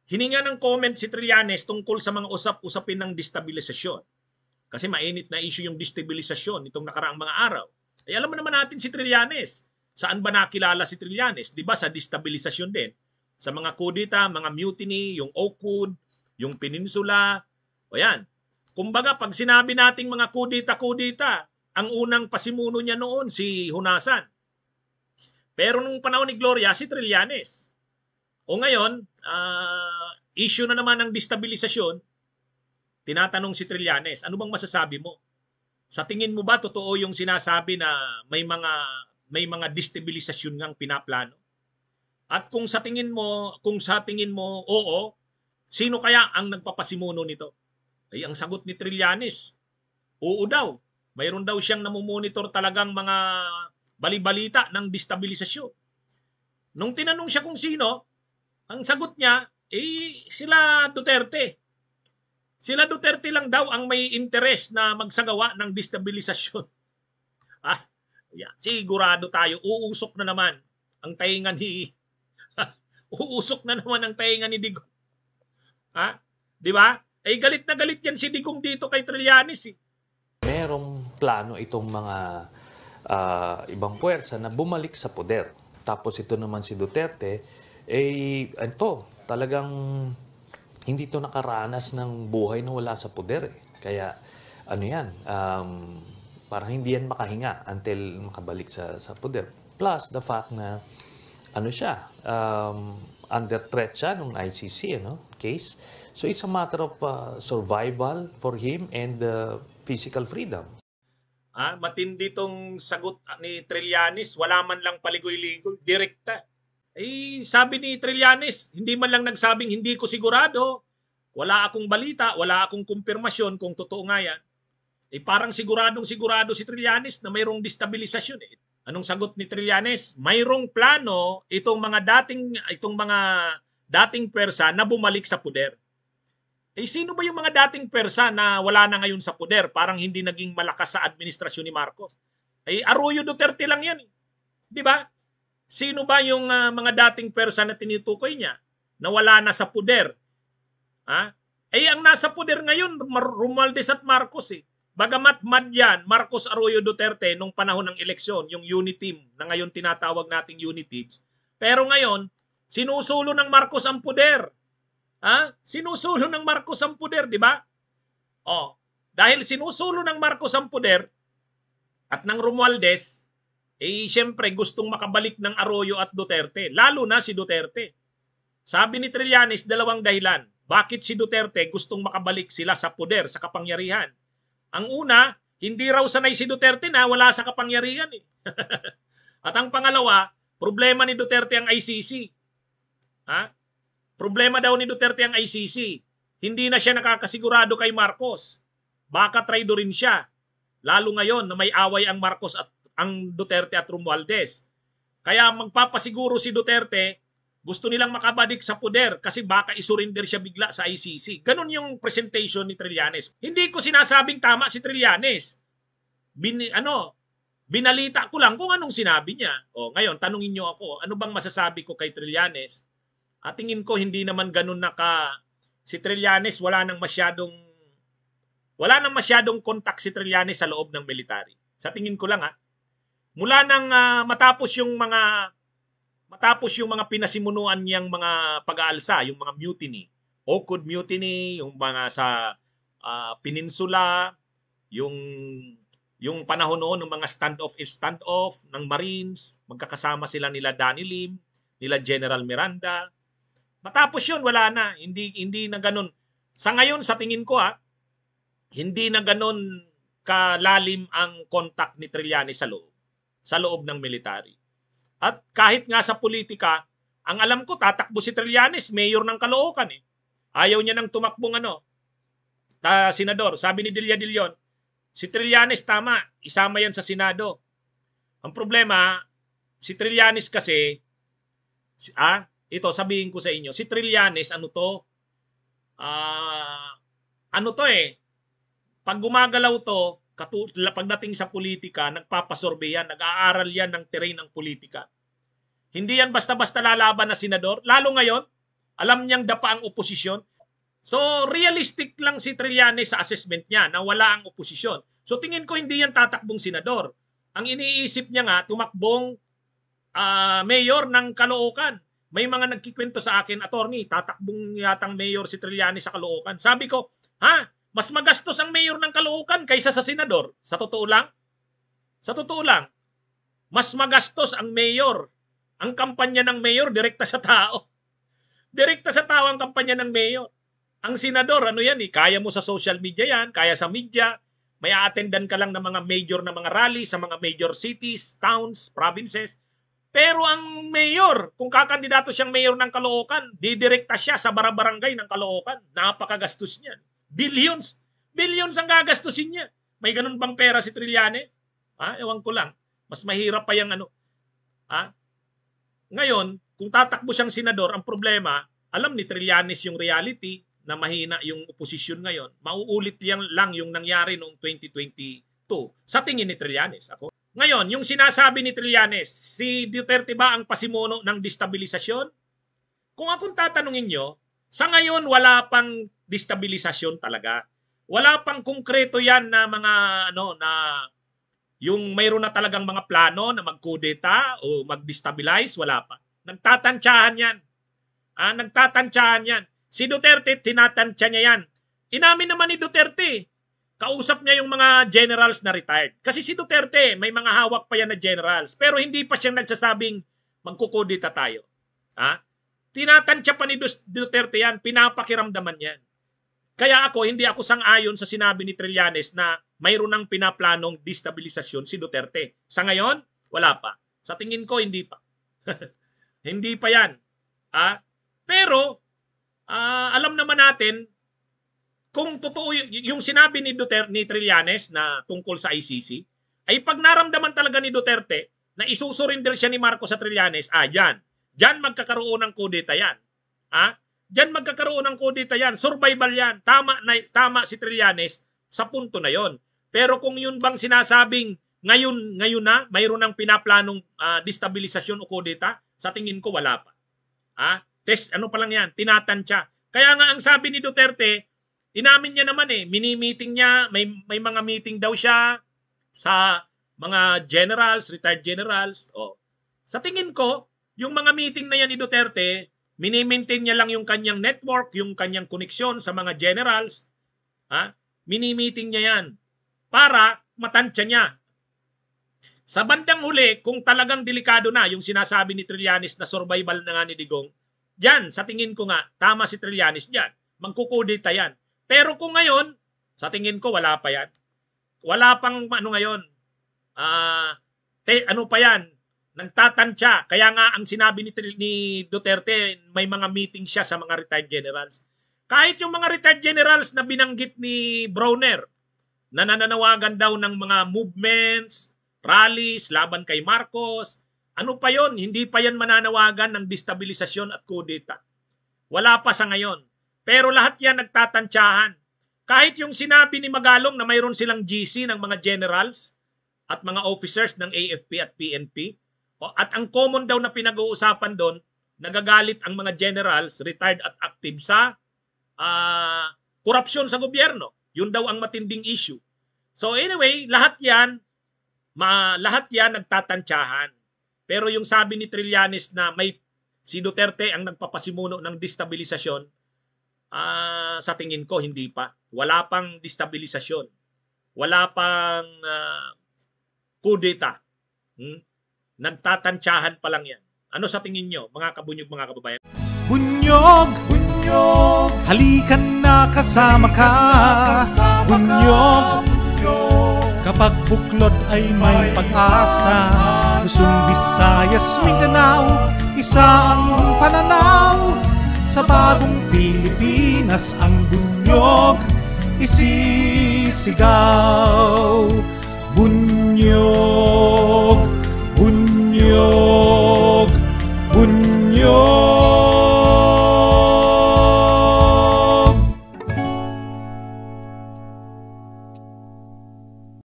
Hininga ng comment si Trillanes tungkol sa mga usap-usapin ng destabilisasyon. Kasi mainit na issue yung destabilisasyon nitong nakaraang mga araw. Ay alam mo naman natin si Trillanes. Saan ba nakilala si Trillanes? Di ba sa destabilisasyon din? Sa mga kudita, mga mutiny, yung Oakwood, yung Peninsula. O yan. Kumbaga, pag sinabi nating mga kudita-kudita, ang unang pasimuno niya noon si Hunasan. Pero nung panahon ni Gloria, si Trillanes. O ngayon, issue na naman ng destabilisasyon, tinatanong si Trillanes, ano bang masasabi mo? Sa tingin mo ba totoo yung sinasabi na may mga destabilisasyon ngang pinaplano? At kung sa tingin mo oo, sino kaya ang nagpapasimuno nito? Ay ang sagot ni Trillanes, oo daw. Mayroon daw siyang namumonitor talagang mga balibalita ng destabilisasyon. Nung tinanong siya kung sino, ang sagot niya, sila Duterte. Sila Duterte lang daw ang may interes na magsagawa ng destabilisasyon. Sigurado tayo, uusok na naman ang tainga ni uusok na naman ang tainga ni Digong. Di ba? Galit na galit yan si Digong dito kay Trillanes. Merong plano itong mga ibang puwersa na bumalik sa poder. Tapos ito naman si Duterte, talagang hindi to nakaranas ng buhay na wala sa poder. Kaya parang hindi yan makahinga until makabalik sa poder. Plus the fact na under threat siya nung ICC case. So it's a matter of survival for him and physical freedom. Matindi tong sagot ni Trillanes, wala man lang paligoy-ligoy, direkta. Sabi ni Trillanes, hindi man lang nagsabing hindi ko sigurado, wala akong balita, wala akong kumpirmasyon kung totoo nga yan. Parang siguradong-sigurado si Trillanes na mayroong destabilisasyon. Anong sagot ni Trillanes? Mayroong plano itong mga dating pwersa na bumalik sa poder. Sino ba yung mga dating pwersa na wala na ngayon sa poder? Parang hindi naging malakas sa administrasyon ni Marcos. Arroyo Duterte lang yan. Di ba? Sino ba yung mga dating pwersa na tinutukoy niya na wala na sa poder? Ang nasa poder ngayon, Romualdez at Marcos. Bagamat mad yan, Marcos Arroyo Duterte nung panahon ng eleksyon, yung unity team na ngayon tinatawag nating unity. Pero ngayon, sinusulo ng Marcos ang poder. Sinusulo ng Marcos ang poder, di ba? Dahil sinusulo ng Marcos ang poder at ng Romualdez, siyempre gustong makabalik ng Arroyo at Duterte, lalo na si Duterte. Sabi ni Trillanes, dalawang dahilan. Bakit si Duterte gustong makabalik sila sa poder, sa kapangyarihan? Ang una, hindi raw sanay si Duterte na wala sa kapangyarihan. At ang pangalawa, problema ni Duterte ang ICC. Problema daw ni Duterte ang ICC. Hindi na siya nakakasigurado kay Marcos. Baka traidorin siya. Lalo ngayon na may away ang Marcos at ang Duterte at Romualdez. Kaya magpapasiguro si Duterte, gusto nilang makabalik sa poder kasi baka isurrender siya bigla sa ICC. Ganon yung presentation ni Trillanes. Hindi ko sinasabing tama si Trillanes. Binalita ko lang kung anong sinabi niya. Ngayon, tanungin niyo ako, ano bang masasabi ko kay Trillanes? Tingin ko hindi naman ganun si Trillanes, wala nang masyadong contact si Trillanes sa loob ng military. Sa tingin ko lang mula nang matapos yung mga pinasimunuan niyang mga pag-aalsa, yung mga mutiny, Oakwood mutiny, yung mga sa Peninsula, yung panahon noon ng mga standoff ng Marines, magkakasama sila nila Danny Lim, nila General Miranda. Matapos yun, wala na. Hindi na ganun. Sa ngayon, sa tingin ko hindi na ganun kalalim ang contact ni Trillanes sa loob ng military. At kahit nga sa politika, ang alam ko, tatakbo si Trillanes, mayor ng Caloocan. Ayaw niya nang tumakbong senador. Sabi ni Delia Dillon, si Trillanes tama, isama yan sa Senado. Ang problema, si Trillanes kasi, ito sabihin ko sa inyo, si Trillanes, pag gumagalaw to, pagdating sa politika, nagpapasurvey yan, nag-aaral yan ng terrain ng politika. Hindi yan basta-basta lalaban na senador. Lalo ngayon, Alam niyang dapa ang oposisyon. So, realistic lang si Trillanes sa assessment niya na wala ang oposisyon. So, tingin ko hindi yan tatakbong senador. Ang iniisip niya nga, tumakbong mayor ng Caloocan. May mga nagkikwento sa akin, attorney, tatakbong yatang mayor si Trillanes sa Caloocan. Sabi ko, mas magastos ang mayor ng Caloocan kaysa sa senador. Sa totoo lang? Sa totoo lang. Mas magastos ang mayor. Ang kampanya ng mayor, direkta sa tao. Direkta sa tao ang kampanya ng mayor. Ang senador, ano yan kaya mo sa social media yan, kaya sa media, may a-attendan ka lang ng mga major na mga rally sa mga major cities, towns, provinces. Pero ang mayor, kung kakandidato siyang mayor ng Caloocan, didirekta siya sa barangay ng Caloocan. Napakagastos niyan. Billions. Billions ang gagastusin niya. May ganun bang pera si Trillanes? Ewan ko lang. Mas mahirap pa yung ano. Ngayon, kung tatakbo siyang senador, ang problema, alam ni Trillanes yung reality, na mahina yung oposisyon ngayon, mauulit lang yung nangyari noong 2022 sa tingin ni Trillanes. Ngayon, yung sinasabi ni Trillanes, si Duterte ba ang pasimuno ng destabilisasyon? Kung akong tatanungin nyo, sa ngayon wala pang destabilisasyon talaga. Wala pang konkreto yan na mga na yung mayroon na talagang mga plano na mag-kudeta o mag-destabilize, wala pa. Nagtatantsahan yan. Nagtatantsahan yan. Si Duterte, tinatansya niya yan. Inamin naman ni Duterte. Kausap niya yung mga generals na retired. Kasi si Duterte, may mga hawak pa yan na generals. Pero hindi pa siyang nagsasabing magkukudita tayo. Tinatansya pa ni Duterte yan. Pinapakiramdaman yan. Kaya hindi ako sang-ayon sa sinabi ni Trillanes na mayroon ng pinaplanong destabilisasyon si Duterte. Sa ngayon, wala pa. Sa tingin ko, hindi pa. Hindi pa yan. Pero, alam naman natin kung totoo yung sinabi ni Trillanes na tungkol sa ICC, ay pag naramdaman talaga ni Duterte na isusurrender siya ni Marcos sa Trillanes, Diyan magkakaroon ng kudeta yan. Diyan magkakaroon ng kudeta yan. Survival yan. Tama si Trillanes sa punto na yon. Pero kung yun bang sinasabing ngayon na mayroon ng pinaplanong destabilisasyon o kudeta, sa tingin ko wala pa. Ano pa lang yan, tinatansya. Kaya nga ang sabi ni Duterte, inamin niya naman mini-meeting niya, may mga meeting daw siya sa mga generals, retired generals. Sa tingin ko, yung mga meeting na yan ni Duterte, mini-maintain niya lang yung kanyang network, yung kanyang koneksyon sa mga generals. Mini-meeting niya yan para matansya niya. Sa bandang huli, kung talagang delikado na yung sinasabi ni Trillanes na survival na nga ni Digong, diyan, sa tingin ko nga, tama si Trillanes diyan. Magkukudita yan. Pero kung ngayon, sa tingin ko, wala pa yan. Wala pang ngayon. Ano pa yan? Nagtatansya. Kaya nga ang sinabi ni Duterte, may mga meeting siya sa mga retired generals. Kahit yung mga retired generals na binanggit ni Browner, na nananawagan daw ng mga movements, rallies, laban kay Marcos, ano pa yon? Hindi pa yan mananawagan ng destabilisasyon at kudeta. Wala pa sa ngayon. Pero lahat yan nagtatansyahan. Kahit yung sinabi ni Magalong na mayroon silang GC ng mga generals at mga officers ng AFP at PNP, at ang common daw na pinag-uusapan doon, nagagalit ang mga generals, retired at active sa korupsyon sa gobyerno. Yun daw ang matinding issue. So anyway, lahat yan nagtatansyahan. Pero yung sabi ni Trillanes na si Duterte ang nagpapasimuno ng destabilisasyon, sa tingin ko hindi pa. Wala pang destabilisasyon. Wala pang kudeta. Nagtatansyahan pa lang yan. Ano sa tingin nyo, mga kabunyog, mga kababayan? Bunyog, bunyog, halikan na kasama ka. Bunyog, kapag buklod ay may pag-asa. Luzon, Visayas, Mindanao, isa ang pananaw. Sa bagong Pilipinas ang bunyog isisigaw. Bunyog.